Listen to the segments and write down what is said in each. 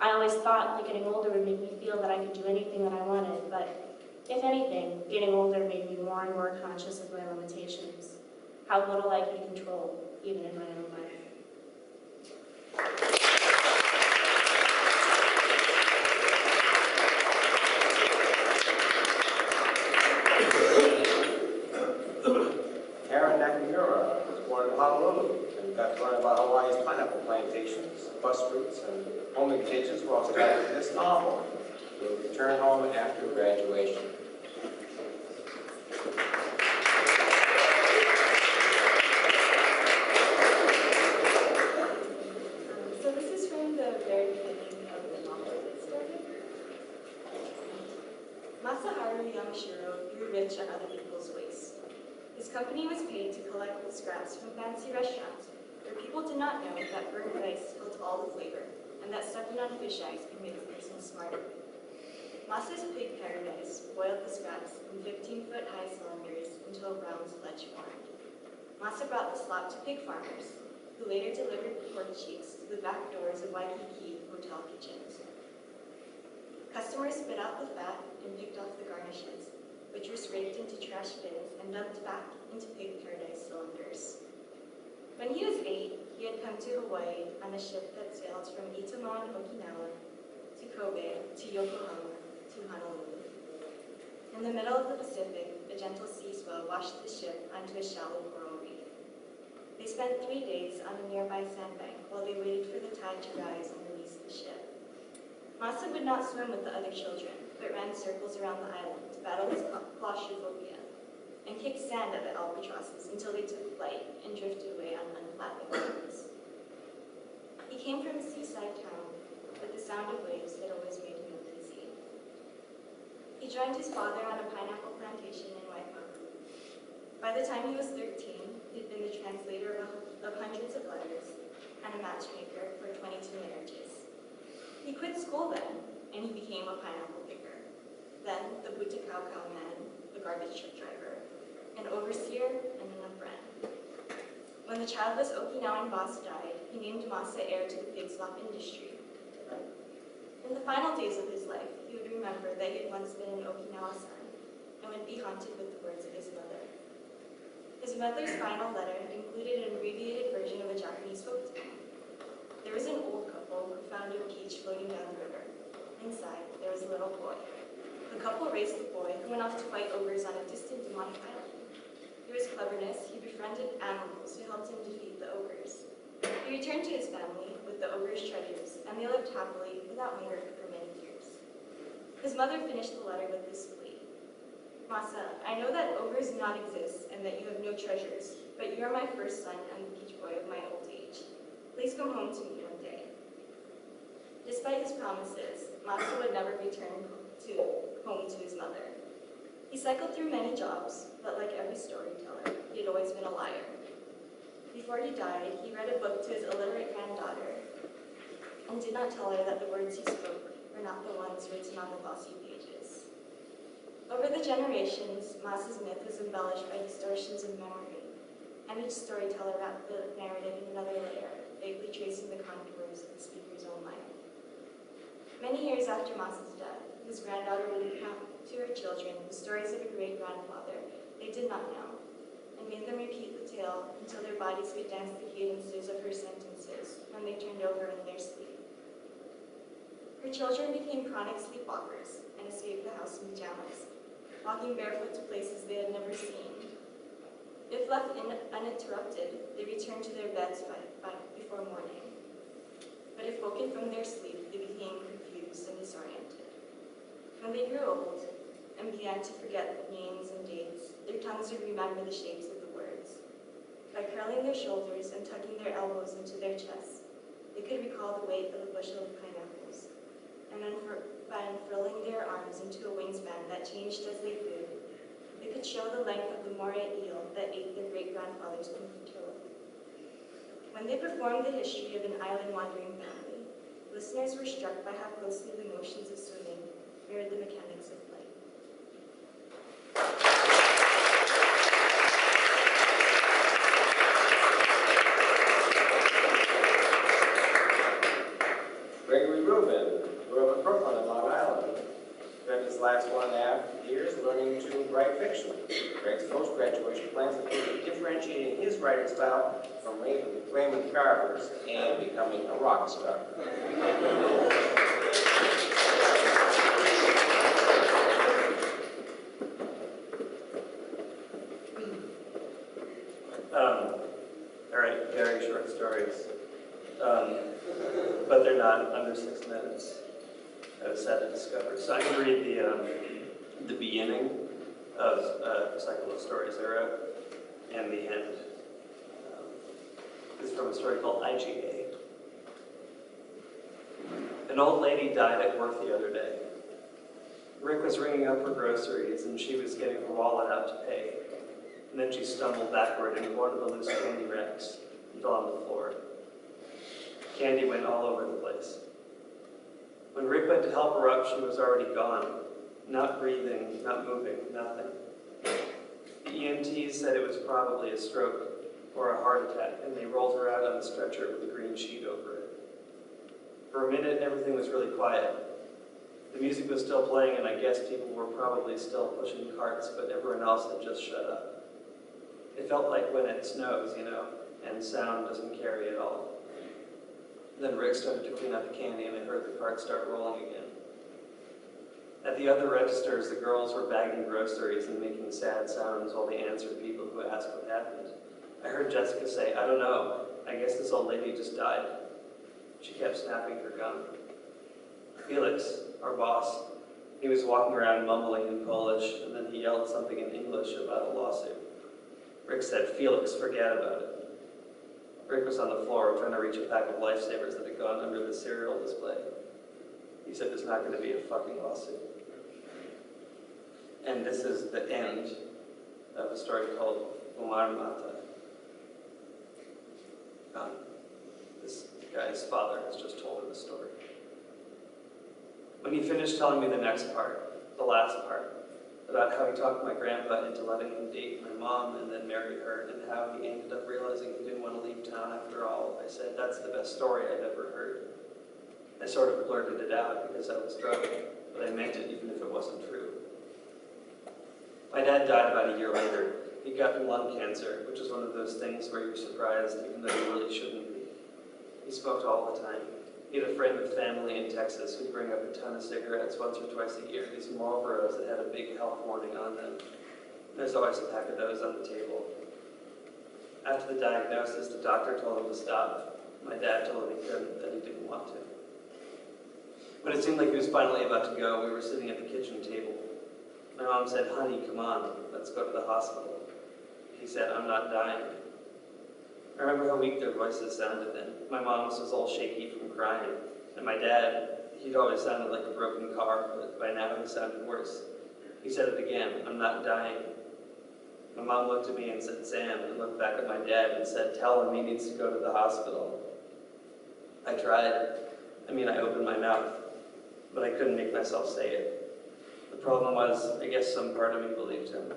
I always thought that getting older would make me feel that I could do anything that I wanted, but if anything, getting older made me more and more conscious of my limitations, how little I can control, even in my own life. Taryn Nakamura was born in Honolulu and got to learn about Hawaii's pineapple plantations, bus routes, and home occasions while studying this novel. Will return home after graduation. So this is from the very beginning of the novel that started. Masaharu Yamashiro grew rich on other people's waste. His company was paid to collect the scraps from fancy restaurants, where people did not know that burnt rice killed all the flavor, and that stepping on fish eggs can make a person smarter. Masa's pig paradise boiled the scraps in 15-foot-high cylinders until a brown sludge formed. Masa brought the slop to pig farmers, who later delivered the pork cheeks to the back doors of Waikiki hotel kitchens. Customers spit out the fat and picked off the garnishes, which were scraped into trash bins and dumped back into pig paradise cylinders. When he was 8, he had come to Hawaii on a ship that sailed from Itaman, Okinawa, to Kobe, to Yokohama, to Honolulu. In the middle of the Pacific, a gentle sea swell washed the ship onto a shallow coral reef. They spent 3 days on a nearby sandbank while they waited for the tide to rise and release the ship. Masa would not swim with the other children, but ran circles around the island to battle his claustrophobia, and kicked sand at the albatrosses until they took flight and drifted away on unflapping wings. He came from a seaside town, but the sound of waves had always made him uneasy. He joined his father on a pineapple plantation in Waipahu. By the time he was 13, he'd been the translator of hundreds of letters and a matchmaker for 22 marriages. He quit school then, and he became a pineapple picker. Then the buta-cow-cow man, a garbage truck driver, an overseer, and an friend. When the childless Okinawan boss died, he named Masa heir to the pig slop industry. In the final days of his life, he would remember that he had once been an Okinawa-san and would be haunted with the words of his mother. His mother's final letter included an abbreviated version of a Japanese folktale. There was an old couple who found a peach floating down the river. Inside, there was a little boy. The couple raised the boy, who went off to fight ogres on a distant demonic island. Through his cleverness, he befriended animals who helped him defeat the ogres. He returned to his family with the ogre's treasures, and they lived happily without hunger for many years. His mother finished the letter with this plea. Masa, I know that ogres do not exist and that you have no treasures, but you are my first son and the peach boy of my old age. Please come home to me one day. Despite his promises, Masa would never return home to his mother. He cycled through many jobs, but like every storyteller, he had always been a liar. Before he died, he read a book to his illiterate granddaughter and did not tell her that the words he spoke were not the ones written on the glossy pages. Over the generations, Masa's myth was embellished by distortions of memory, and each storyteller wrapped the narrative in another layer, vaguely tracing the contours of the speaker's own life. Many years after Masa's death, his granddaughter would recount to her children the stories of a great-grandfather they did not know, and made them repeat the tale until their bodies could dance the cadences of her sentences when they turned over in their sleep. Her children became chronic sleepwalkers and escaped the house in pajamas, walking barefoot to places they had never seen. If left uninterrupted, they returned to their beds before morning. But if woken from their sleep, they became confused and disoriented. When they grew old and began to forget names and dates, their tongues would remember the shapes of the words. By curling their shoulders and tucking their elbows into their chests, they could recall the weight of a bushel of pineapples. And then by unfurling their arms into a wingspan that changed as they grew, they could show the length of the moray eel that ate their great-grandfather's pinky-toe. When they performed the history of an island-wandering family, listeners were struck by how closely the motions of swimming mirrored the mechanics of flight. Rubin grew up in Brooklyn and Long Island. Spent his last 1.5 years learning to write fiction. Greg's post-graduation plans included differentiating his writing style from Raymond Carver's and becoming a rock star. All right, very short stories. But they're not under 6 minutes. I was sad to discover. So I can read the beginning of a cycle of stories I wrote and the end. This is from a story called IGA. An old lady died at work the other day. Rick was ringing up her groceries and she was getting her wallet out to pay. And then she stumbled backward into one of the loose candy racks and fell on the floor. Candy went all over the place. When Rick went to help her up, she was already gone. Not breathing, not moving, nothing. The EMTs said it was probably a stroke or a heart attack, and they rolled her out on a stretcher with a green sheet over it. For a minute, everything was really quiet. The music was still playing, and I guess people were probably still pushing carts, but everyone else had just shut up. It felt like when it snows, you know, and sound doesn't carry at all. Then Rick started to clean up the candy, and I heard the cart start rolling again. At the other registers, the girls were bagging groceries and making sad sounds while they answered people who asked what happened. I heard Jessica say, "I don't know. I guess this old lady just died." She kept snapping her gum. Felix, our boss, he was walking around mumbling in Polish, and then he yelled something in English about a lawsuit. Rick said, "Felix, forget about it." Rick was on the floor trying to reach a pack of lifesavers that had gone under the cereal display. He said, "There's not going to be a fucking lawsuit." And this is the end of a story called Umar Mata. This guy's father has just told her the story. When he finished telling me the next part, the last part, about how he talked my grandpa into letting him date my mom and then marry her, and how he ended up realizing he didn't want to leave town after all, I said, "That's the best story I've ever heard." I sort of blurted it out because I was drunk, but I meant it even if it wasn't true. My dad died about a year later. He got lung cancer, which is one of those things where you're surprised even though you really shouldn't be. He smoked all the time. He had a friend with family in Texas who'd bring up a ton of cigarettes once or twice a year, these Marlboros that had a big health warning on them. There's always a pack of those on the table. After the diagnosis, the doctor told him to stop. My dad told him he couldn't, that he didn't want to. When it seemed like he was finally about to go, we were sitting at the kitchen table. My mom said, "Honey, come on, let's go to the hospital." He said, "I'm not dying." I remember how weak their voices sounded then. My mom's was all shaky from crying. And my dad, he'd always sounded like a broken car, but by now he sounded worse. He said it again, "I'm not dying." My mom looked at me and said, "Sam," and looked back at my dad and said, "Tell him he needs to go to the hospital." I tried. I opened my mouth, but I couldn't make myself say it. The problem was, I guess some part of me believed him.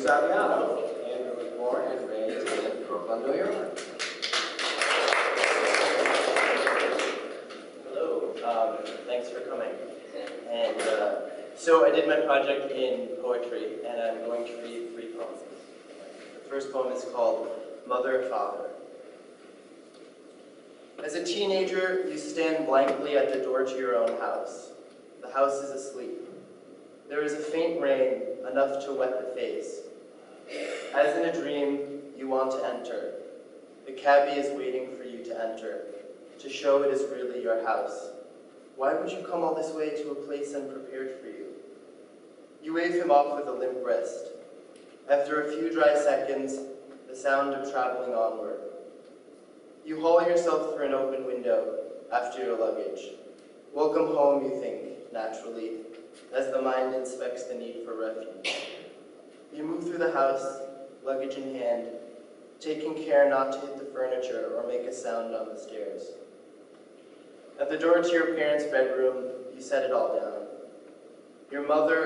Saviano. Andrew was born and raised in Brooklyn, New York. Hello, thanks for coming. And so I did my project in poetry, and I'm going to read 3 poems. The first poem is called Mother, Father. As a teenager, you stand blankly at the door to your own house. The house is asleep. There is a faint rain, enough to wet the face. As in a dream, you want to enter. The cabbie is waiting for you to enter, to show it is really your house. Why would you come all this way to a place unprepared for you? You wave him off with a limp wrist. After a few dry seconds, the sound of traveling onward. You haul yourself through an open window after your luggage. Welcome home, you think, naturally, as the mind inspects the need for refuge. You move through the house, luggage in hand, taking care not to hit the furniture or make a sound on the stairs. At the door to your parents' bedroom, you set it all down. Your mother